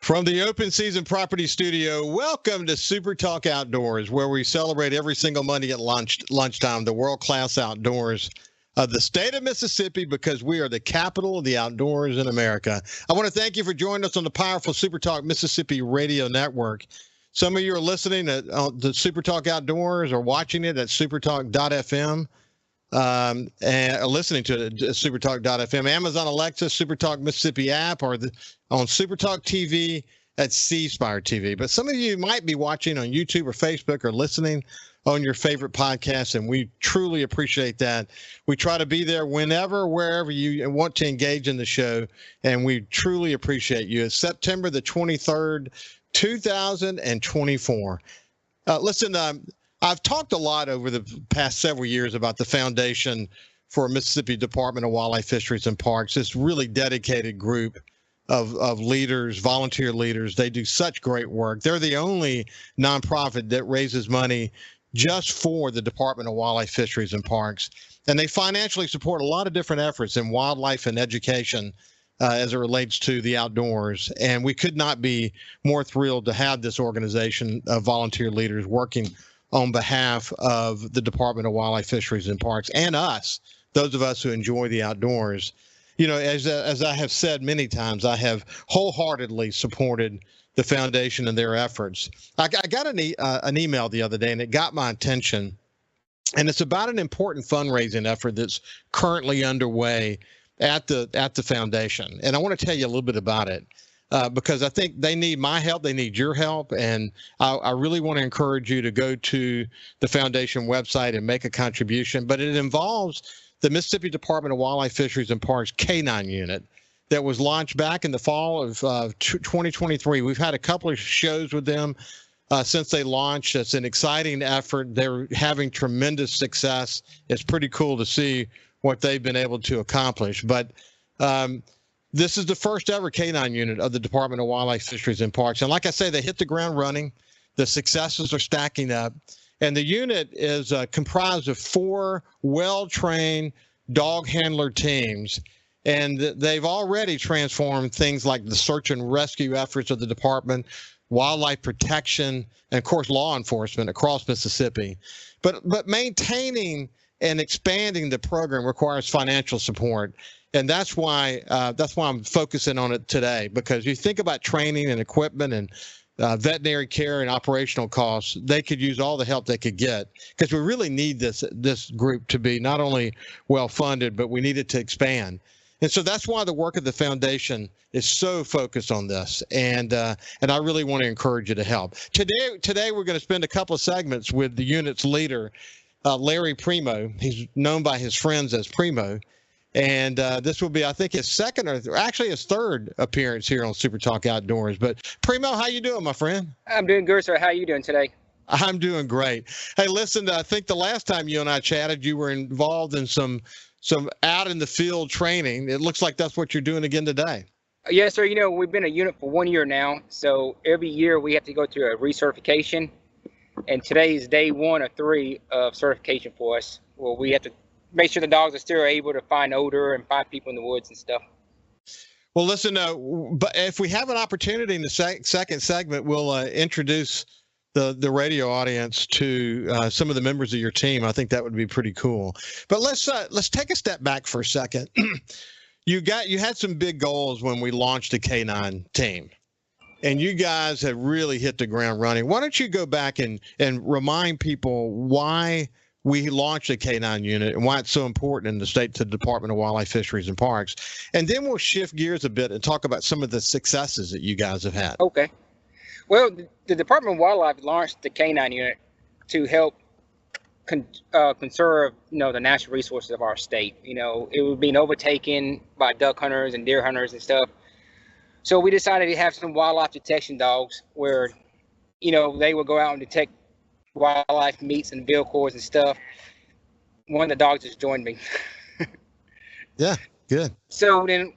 From the Open Season Property Studio, welcome to SuperTalk Outdoors, where we celebrate every single Monday at lunchtime the world-class outdoors of the state of Mississippi, because we are the capital of the outdoors in America. I want to thank you for joining us on the powerful SuperTalk Mississippi Radio Network. Some of you are listening to the SuperTalk Outdoors or watching it at supertalk.fm. And listening to it at supertalk.fm, Amazon Alexa, SuperTalk Mississippi app, or on SuperTalk TV at C-Spire TV. But some of you might be watching on YouTube or Facebook or listening on your favorite podcast, and we truly appreciate that. We try to be there whenever, wherever you want to engage in the show, and we truly appreciate you. It's September the 23rd, 2024. Listen, I've talked a lot over the past several years about the Foundation for Mississippi Department of Wildlife, Fisheries, and Parks, this really dedicated group of leaders, volunteer leaders. They do such great work. They're the only nonprofit that raises money just for the Department of Wildlife, Fisheries, and Parks. And they financially support a lot of different efforts in wildlife and education as it relates to the outdoors. And we could not be more thrilled to have this organization of volunteer leaders working on behalf of the Department of Wildlife, Fisheries, and Parks, and us, those of us who enjoy the outdoors. You know, as I have said many times, I have wholeheartedly supported the foundation and their efforts. I got an email the other day, and it got my attention, and it's about an important fundraising effort that's currently underway at the foundation. And I want to tell you a little bit about it. Because I think they need my help, they need your help, and I really want to encourage you to go to the foundation website and make a contribution. But it involves the Mississippi Department of Wildlife, Fisheries, and Parks K-9 unit that was launched back in the fall of 2023. We've had a couple of shows with them since they launched. It's an exciting effort. They're having tremendous success. It's pretty cool to see what they've been able to accomplish. But this is the first ever K-9 unit of the Department of Wildlife, Fisheries, and Parks. And like I say, they hit the ground running. The successes are stacking up. And the unit is comprised of 4 well-trained dog handler teams. And they've already transformed things like the search and rescue efforts of the department, wildlife protection, and, of course, law enforcement across Mississippi. But maintaining and expanding the program requires financial support. And that's why I'm focusing on it today, because you think about training and equipment and veterinary care and operational costs, they could use all the help they could get, because we really need this group to be not only well-funded, but we need it to expand. And so that's why the work of the foundation is so focused on this. And I really want to encourage you to help. Today we're going to spend a couple of segments with the unit's leader, Larry Primeaux. He's known by his friends as Primeaux. And this will be, I think, his second or actually his third appearance here on SuperTalk Outdoors. But Primeaux, how you doing, my friend? I'm doing good, sir. How are you doing today? I'm doing great. Hey, listen, I think the last time you and I chatted, you were involved in some out in the field training. It looks like that's what you're doing again today. Yes, sir. You know, we've been a unit for 1 year now. So every year we have to go through a recertification. And today is day 1 of 3 of certification for us, where we have to make sure the dogs are still able to find odor and find people in the woods and stuff. Well, listen, but if we have an opportunity in the second segment, we'll introduce the radio audience to some of the members of your team. I think that would be pretty cool. But let's take a step back for a second. You had some big goals when we launched the K-9 team, and you guys have really hit the ground running. Why don't you go back and remind people why we launched a K-9 unit and why it's so important in the state to the Department of Wildlife, Fisheries, and Parks. And then we'll shift gears a bit and talk about some of the successes that you guys have had. Okay. Well, the Department of Wildlife launched the K-9 unit to help conserve, the natural resources of our state. It was being overtaken by duck hunters and deer hunters and stuff. So we decided to have some wildlife detection dogs where, they would go out and detect wildlife meats and vehicles and stuff. One of the dogs just joined me. Yeah, good. So then,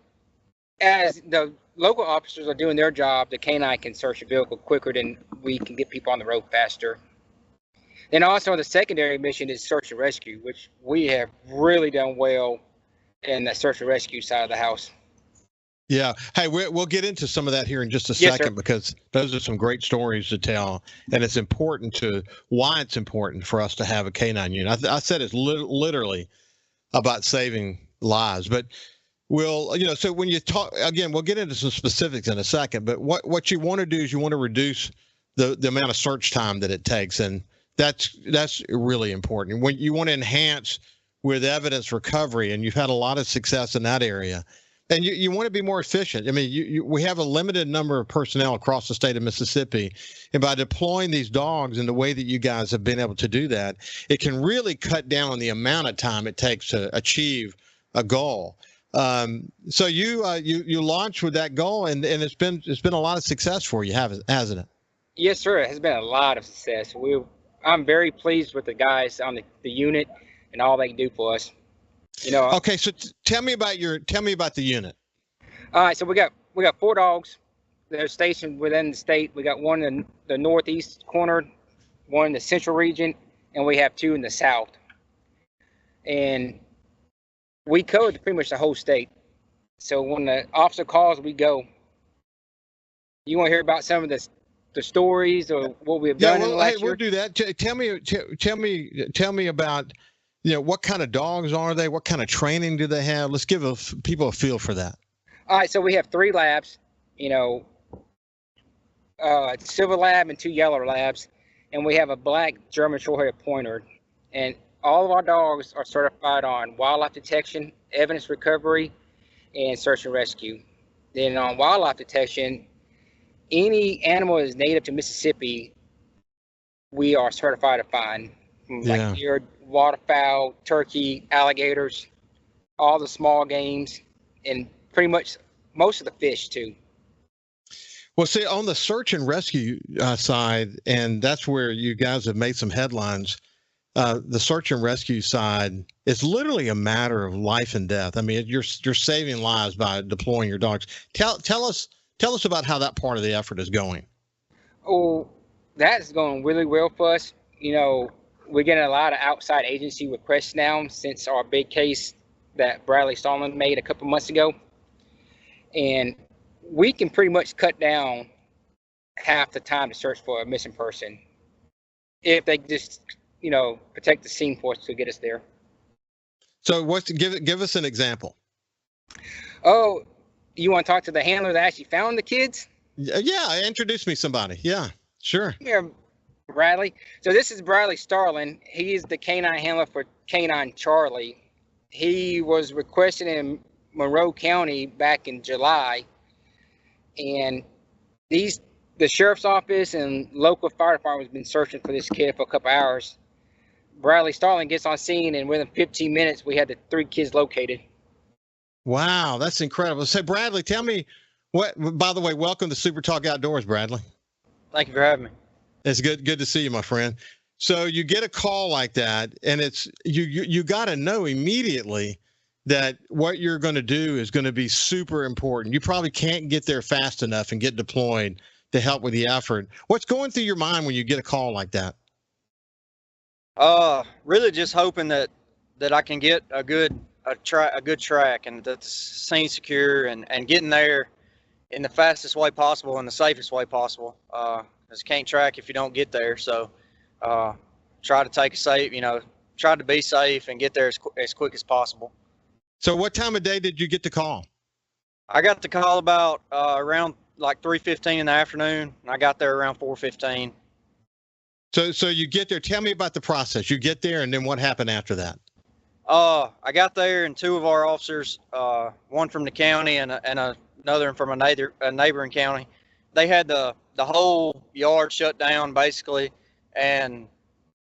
as the local officers are doing their job, the K-9 can search a vehicle quicker than we can get people on the road faster. Then also the secondary mission is search and rescue, which we have really done well in the search and rescue side of the house. Yeah. Hey, we'll get into some of that here in just a Yes, second sir. because those are some great stories to tell, and it's important to why it's important for us to have a canine unit. I said it's literally about saving lives, but so when you talk again, we'll get into some specifics in a second. But what you want to do is you want to reduce the amount of search time that it takes, and that's really important. When you want to enhance with evidence recovery, and you've had a lot of success in that area. And you want to be more efficient. I mean, we have a limited number of personnel across the state of Mississippi. And by deploying these dogs in the way that you guys have been able to do that, it can really cut down on the amount of time it takes to achieve a goal. So you launched with that goal, and it's been a lot of success for you, hasn't it? Yes, sir. It has been a lot of success. I'm very pleased with the guys on the unit and all they can do for us. Okay, so tell me about the unit. All right, so we got 4 dogs. They're stationed within the state. We got one in the northeast corner, one in the central region, and we have 2 in the south. And we covered pretty much the whole state. So when the officer calls, we go. You want to hear about some of the stories or what we've done in the last year? We'll do that. Tell me about what kind of dogs are they? What kind of training do they have? Let's give people a feel for that. All right, so we have 3 labs, silver lab and 2 yellow labs, and we have a black German short-haired pointer. And all of our dogs are certified on wildlife detection, evidence recovery, and search and rescue. Then on wildlife detection, any animal that is native to Mississippi, we are certified to find. Like deer, waterfowl, turkey, alligators, all the small games, and pretty much most of the fish too. Well, see, on the search and rescue side, and that's where you guys have made some headlines. The search and rescue side is literally a matter of life and death. I mean, you're saving lives by deploying your dogs. Tell us about how that part of the effort is going. Oh, that's going really well for us. We're getting a lot of outside agency requests now since our big case that Bradley Starling made a couple months ago. And we can pretty much cut down half the time to search for a missing person if they just, protect the scene for us to get us there. So give us an example. Oh, you want to talk to the handler that actually found the kids? Yeah, introduce me somebody. Yeah, sure. Yeah. Bradley. So this is Bradley Starling. He's the canine handler for K-9 Charlie. He was requested in Monroe County back in July, and the sheriff's office and local fire department has been searching for this kid for a couple hours. Bradley Starling gets on scene, and within 15 minutes, we had the 3 kids located. Wow, that's incredible. So Bradley, tell me by the way, welcome to SuperTalk Outdoors, Bradley. Thank you for having me. It's good to see you, my friend. So you get a call like that, and it's you got to know immediately that what you're going to do is going to be super important. You probably can't get there fast enough and get deployed to help with the effort. What's going through your mind when you get a call like that? Really just hoping that I can get a good track and that the scene's secure and getting there in the fastest way possible and the safest way possible. Because you can't track if you don't get there. So try to take a safe, try to be safe and get there as quick as possible. So what time of day did you get the call? I got the call about around like 3:15 in the afternoon, and I got there around 4:15. So you get there. Tell me about the process. You get there, and then what happened after that? I got there, and 2 of our officers, one from the county and another from a neighboring county, they had the whole yard shut down basically, and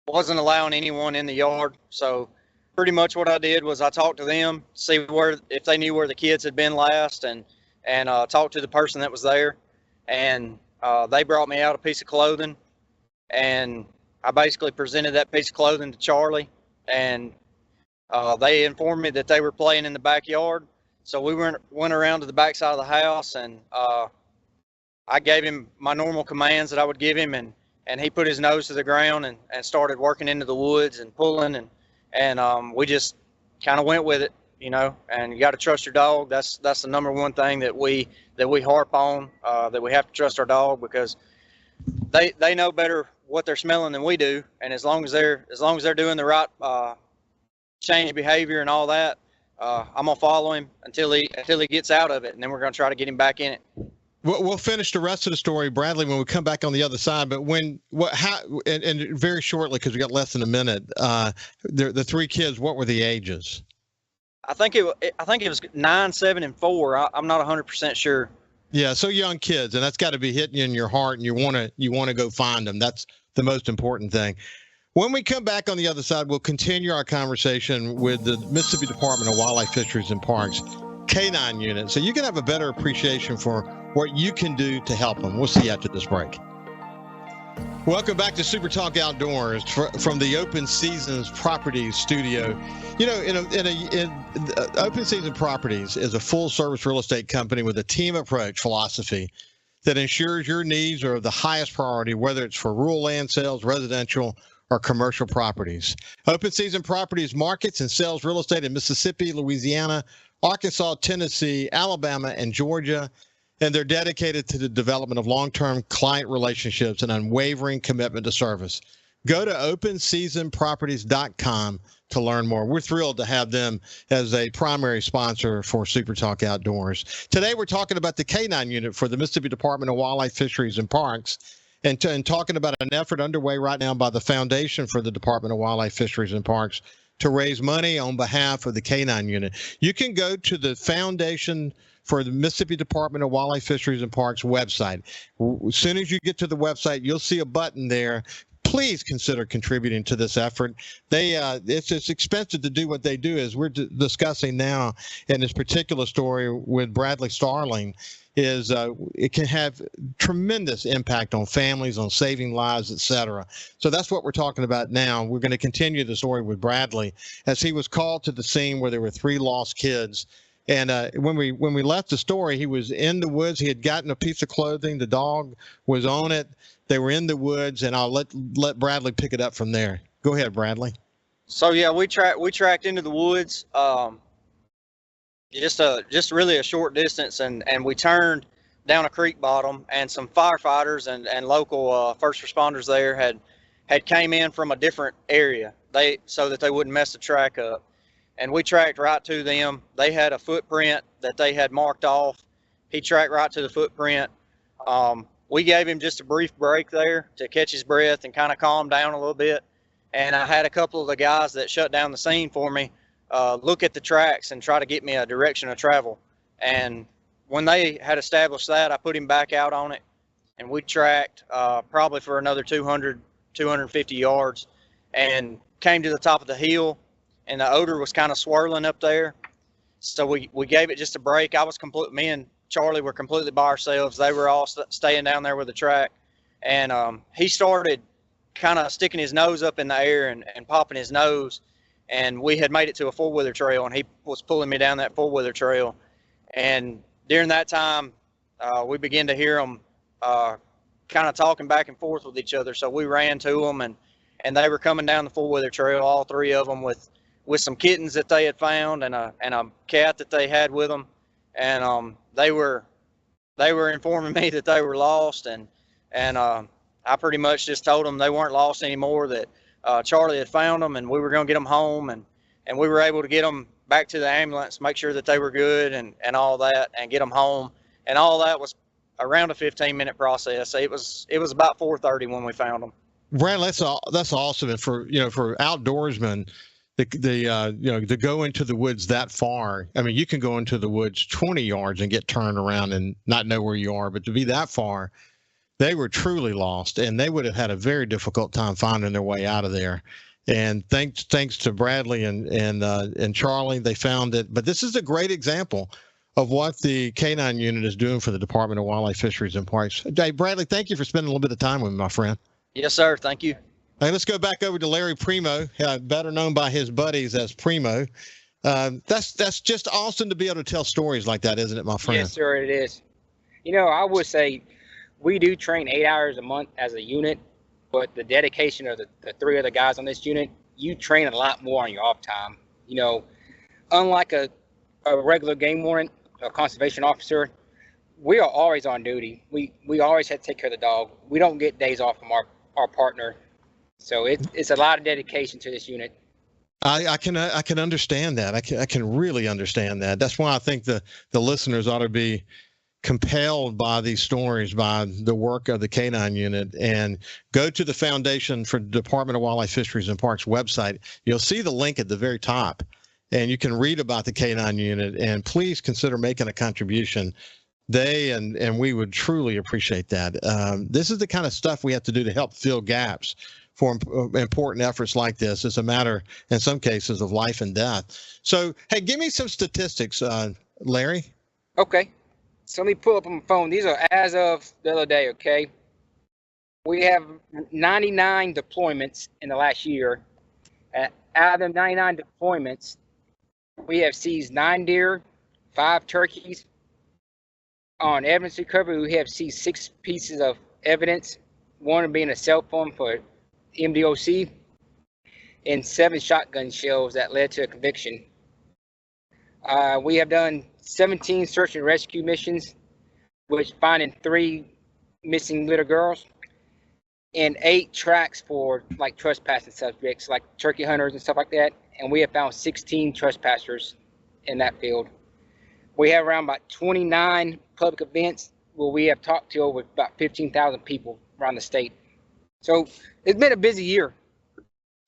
wasn't allowing anyone in the yard. So pretty much what I did was I talked to them, see if they knew where the kids had been last, and talked to the person that was there, and they brought me out a piece of clothing, and I basically presented that piece of clothing to Charlie, and they informed me that they were playing in the backyard. So we went around to the back side of the house, and I gave him my normal commands that I would give him, and he put his nose to the ground and started working into the woods and pulling, and we just kind of went with it. and you got to trust your dog. That's the number one thing that we harp on, that we have to trust our dog, because they know better what they're smelling than we do. And as long as they're doing the right change behavior and all that, I'm gonna follow him until he gets out of it, and then we're gonna try to get him back in it. We'll finish the rest of the story, Bradley, when we come back on the other side. But and very shortly, because we got less than a minute, the three kids, what were the ages? I think it was 9, 7, and 4. I'm not 100% sure. Yeah, so young kids, and that's got to be hitting you in your heart, and you want to go find them. That's the most important thing. When we come back on the other side, we'll continue our conversation with the Mississippi Department of Wildlife, Fisheries, and Parks K-9 unit, so you can have a better appreciation for what you can do to help them. We'll see you after this break. Welcome back to SuperTalk Outdoors from the Open Seasons Properties studio. Open Season Properties is a full-service real estate company with a team approach philosophy that ensures your needs are of the highest priority, whether it's for rural land sales, residential, or commercial properties. Open Season Properties markets and sells real estate in Mississippi, Louisiana, Arkansas, Tennessee, Alabama, and Georgia, and they're dedicated to the development of long-term client relationships and unwavering commitment to service. Go to openseasonproperties.com to learn more. We're thrilled to have them as a primary sponsor for SuperTalk Outdoors. Today, we're talking about the K-9 unit for the Mississippi Department of Wildlife, Fisheries, and Parks, and talking about an effort underway right now by the Foundation for the Department of Wildlife, Fisheries, and Parks to raise money on behalf of the K-9 unit. You can go to the Foundation for the Mississippi Department of Wildlife, Fisheries, and Parks website. As soon as you get to the website, you'll see a button there. Please consider contributing to this effort. It's expensive to do what they do, as we're discussing now in this particular story with Bradley Starling. It can have tremendous impact on families, on saving lives, etc. So that's what we're talking about now. We're going to continue the story with Bradley as he was called to the scene where there were 3 lost kids. And when we left the story, he was in the woods. He had gotten a piece of clothing. The dog was on it. They were in the woods, and I'll let Bradley pick it up from there. Go ahead, Bradley. So yeah, we tracked into the woods. Just really a short distance, and we turned down a creek bottom, and some firefighters and local first responders there had came in from a different area so that they wouldn't mess the track up, and we tracked right to them. They had a footprint that they had marked off. He tracked right to the footprint. We gave him just a brief break there to catch his breath and kind of calm down a little bit, and I had a couple of the guys that shut down the scene for me look at the tracks and try to get me a direction of travel. And when they had established that, I put him back out on it, and we tracked probably for another 200, 250 yards, and came to the top of the hill, and the odor was kind of swirling up there. So we gave it just a break. Me and Charlie were completely by ourselves. They were all staying down there with the track, and he started kind of sticking his nose up in the air and popping his nose. And we had made it to a four-wheeler trail, and he was pulling me down that four-wheeler trail. And during that time, we began to hear them kind of talking back and forth with each other. So we ran to them, and they were coming down the four-wheeler trail, all 3 of them with some kittens that they had found and a cat that they had with them. And they were informing me that they were lost, and I pretty much just told them they weren't lost anymore, that Charlie had found them, and we were going to get them home, and we were able to get them back to the ambulance, make sure that they were good and all that, and get them home. And all that was around a 15-minute process. It was about 4:30 when we found them. Brad, that's awesome. And for outdoorsmen, to go into the woods that far. I mean, you can go into the woods 20 yards and get turned around and not know where you are, but to be that far, they were truly lost, and they would have had a very difficult time finding their way out of there. And thanks to Bradley and Charlie, they found it. But this is a great example of what the K-9 unit is doing for the Department of Wildlife, Fisheries, and Parks. Hey, Bradley, thank you for spending a little bit of time with me, my friend. Yes, sir. Thank you. Hey, let's go back over to Larry Primeaux, better known by his buddies as Primeaux. That's just awesome to be able to tell stories like that, isn't it, my friend? Yes, sir, it is. I would say we do train 8 hours a month as a unit, but the dedication of the 3 other guys on this unit, you train a lot more on your off time. unlike a regular game warden, a conservation officer, we are always on duty. We always have to take care of the dog. We don't get days off from our partner. So it's a lot of dedication to this unit. I can understand that. I can really understand that. That's why I think the listeners ought to be compelled by these stories, by the work of the K-9 unit, and go to the Foundation for Department of Wildlife, Fisheries, and Parks website. You'll see the link at the very top, and you can read about the K-9 unit, and please consider making a contribution. They and we would truly appreciate that. This is the kind of stuff we have to do to help fill gaps for important efforts like this. It's a matter, in some cases, of life and death. So, hey, give me some statistics, Larry. Okay. So let me pull up on my phone. These are as of the other day, okay? We have 99 deployments in the last year. Out of the 99 deployments, we have seized 9 deer, 5 turkeys. On evidence recovery, we have seized 6 pieces of evidence, one being a cell phone for MDOC, and 7 shotgun shells that led to a conviction. We have done 17 search and rescue missions, which finding 3 missing little girls, and 8 tracks for like trespassing subjects, like turkey hunters and stuff like that. And we have found 16 trespassers in that field. We have around about 29 public events where we have talked to over about 15,000 people around the state. So it's been a busy year,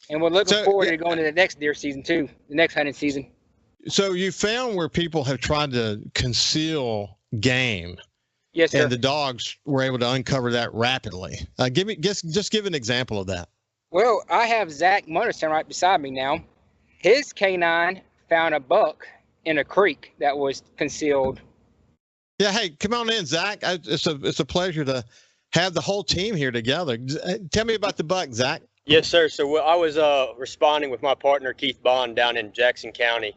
and we're looking forward to going to the next deer season too, the next hunting season. So you found where people have tried to conceal game. Yes, sir. And the dogs were able to uncover that rapidly. Just give an example of that. Well, I have Zach Munderson right beside me now. His K-9 found a buck in a creek that was concealed. Yeah, hey, come on in, Zach. It's a pleasure to have the whole team here together. Tell me about the buck, Zach. Yes, sir. So I was responding with my partner Keith Bond down in Jackson County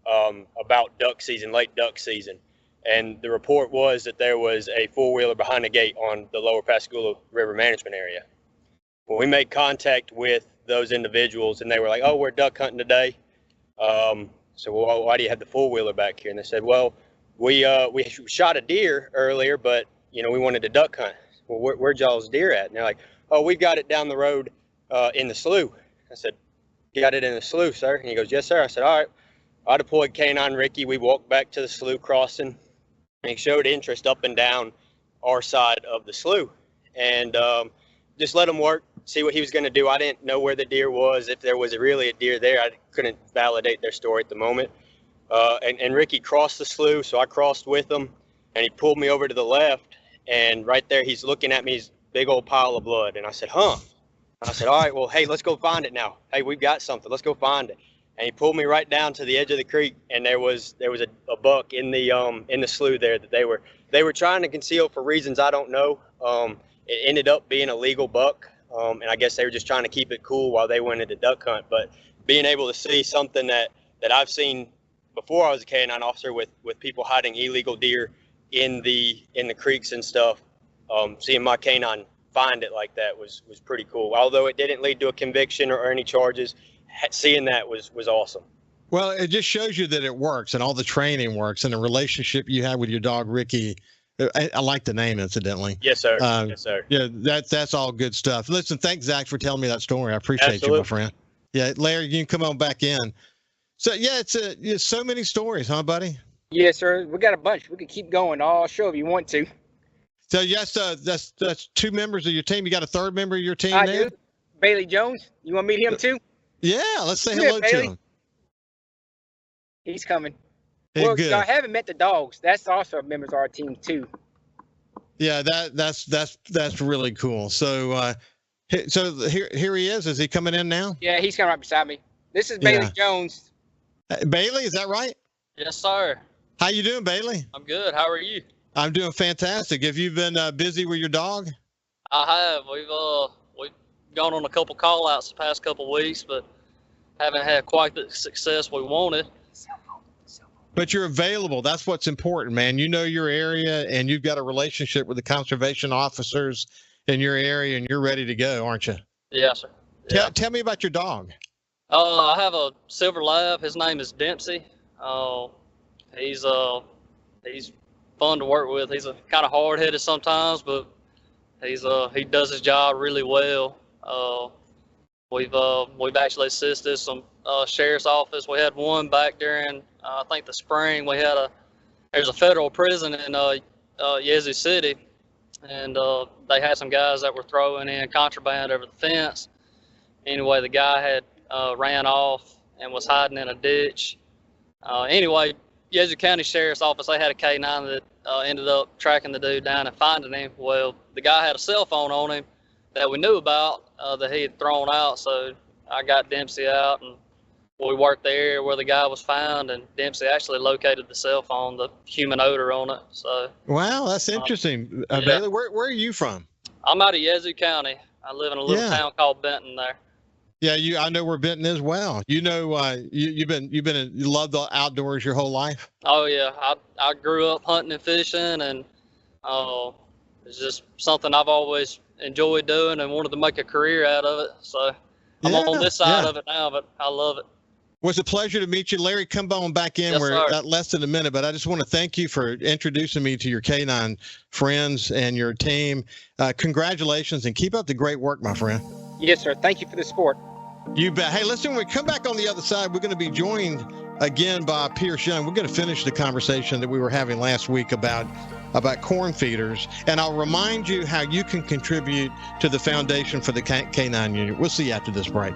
about duck season, late duck season. And the report was that there was a 4-wheeler behind the gate on the lower Pascagoula River management area. Well, we made contact with those individuals, and they were like, "Oh, we're duck hunting today." So, well, why do you have the 4-wheeler back here? And they said, "Well, we shot a deer earlier, but we wanted to duck hunt." Well, where'd y'all's deer at? And they're like, "Oh, we've got it down the road in the slough." I said, "You got it in the slough, sir?" And he goes, "Yes, sir." I said, "All right." I deployed K-9 Ricky. We walked back to the slough crossing, and he showed interest up and down our side of the slough, and just let him work, see what he was going to do. I didn't know where the deer was. If there was really a deer there, I couldn't validate their story at the moment. And Ricky crossed the slough, so I crossed with him, and he pulled me over to the left, and right there he's looking at me, he's big old pile of blood. And I said, "Huh?" And I said, "All right, well, hey, let's go find it now. Hey, we've got something. Let's go find it." And he pulled me right down to the edge of the creek, and there was a buck in the slough there that they were trying to conceal for reasons I don't know. It ended up being a legal buck, and I guess they were just trying to keep it cool while they went into duck hunt. But being able to see something that I've seen before I was a K-9 officer with people hiding illegal deer in the creeks and stuff, seeing my K-9 find it like that was pretty cool. Although it didn't lead to a conviction or any charges, seeing that was awesome. Well, it just shows you that it works, and all the training works, and the relationship you have with your dog Ricky. I like the name, incidentally. Yes, sir. Yes, sir. Yeah, that's all good stuff. Listen, thanks, Zach, for telling me that story. I appreciate you, my friend. Yeah, Larry, you can come on back in. So yeah, it's so many stories, huh, buddy? Yes, sir. We got a bunch. We could keep going all show if you want to. So yes, that's 2 members of your team. You got a 3rd member of your team I there? do. Bailey Jones. You want to meet him too? Yeah, let's say hello to him. He's coming. Hey, well, good. I haven't met the dogs. That's also members of our team too. Yeah, that's really cool. So here he is. Is he coming in now? Yeah, he's coming right beside me. This is Bailey Jones. Bailey, is that right? Yes, sir. How you doing, Bailey? I'm good. How are you? I'm doing fantastic. Have you been busy with your dog? I have. We've gone on a couple call outs the past couple weeks, but haven't had quite the success we wanted. But you're available. That's what's important, man. You know your area, and you've got a relationship with the conservation officers in your area, and you're ready to go, aren't you? Yes, sir. Yeah. Tell me about your dog. I have a silver lab. His name is Dempsey. He's fun to work with. He's kind of hard-headed sometimes, but he does his job really well. We've actually assisted some sheriff's office. We had one back during I think the spring. There's a federal prison in Yazoo City, and they had some guys that were throwing in contraband over the fence. Anyway, the guy had ran off and was hiding in a ditch. Anyway, Yazoo County Sheriff's Office, they had a K-9 that ended up tracking the dude down and finding him. Well, the guy had a cell phone on him that we knew about that he had thrown out. So I got Dempsey out, and we worked the area where the guy was found, and Dempsey actually located the cell phone, the human odor on it. So wow, that's interesting. Yeah. Bailey, where are you from? I'm out of Yazoo County. I live in a little town called Benton there. Yeah, I know where Benton is well. You know, you love the outdoors your whole life. Oh yeah, I grew up hunting and fishing, and it's just something I've always enjoyed doing and wanted to make a career out of it. So I'm on this side of it now, but I love it. Well, it's a pleasure to meet you, Larry. Come on back in. Yes, We're sir. at less than a minute, but I just want to thank you for introducing me to your K-9 friends and your team. Congratulations, and keep up the great work, my friend. Yes, sir. Thank you for the support. You bet. Hey, listen, when we come back on the other side, we're going to be joined again by Pierce Young. We're going to finish the conversation that we were having last week about corn feeders. And I'll remind you how you can contribute to the foundation for the K-9 unit. We'll see you after this break.